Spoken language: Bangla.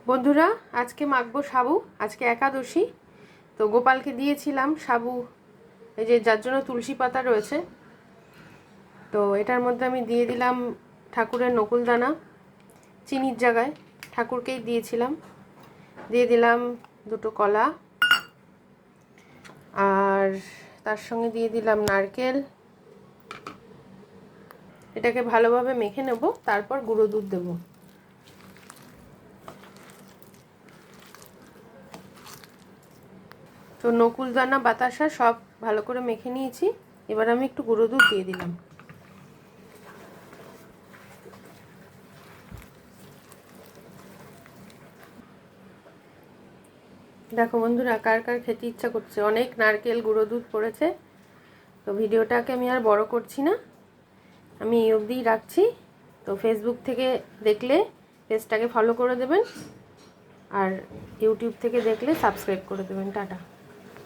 বন্ধুরা, আজকে মাখবো সাবু। আজকে একাদশী, তো গোপালকে দিয়েছিলাম সাবু, এই যে যার জন্য তুলসী পাতা রয়েছে। তো এটার মধ্যে আমি দিয়ে দিলাম ঠাকুরের নকুলদানা, চিনির জায়গায় ঠাকুরকেই দিয়েছিলাম। দিয়ে দিলাম দুটো কলা, আর তার সঙ্গে দিয়ে দিলাম নারকেল। এটাকে ভালোভাবে মেখে নেব, তারপর গুঁড়ো দুধ দেবো। তো নকুলদানা বাতাসা সব ভালো করে মেখে নিয়েছি। এবার আমি একটু গুঁড়ো দুধ দিয়ে দিলাম। দেখো বন্ধুরা, কার কার খেতে ইচ্ছা করছে। অনেক নারকেল গুঁড়ো দুধ পড়েছে। তো ভিডিওটাকে আমি আর বড় করছি না, আমি এই অবধিই রাখছি। তো ফেসবুক থেকে দেখলে পেজটাকে ফলো করে দেবেন, আর ইউটিউব থেকে দেখলে সাবস্ক্রাইব করে দেবেন। টাটা।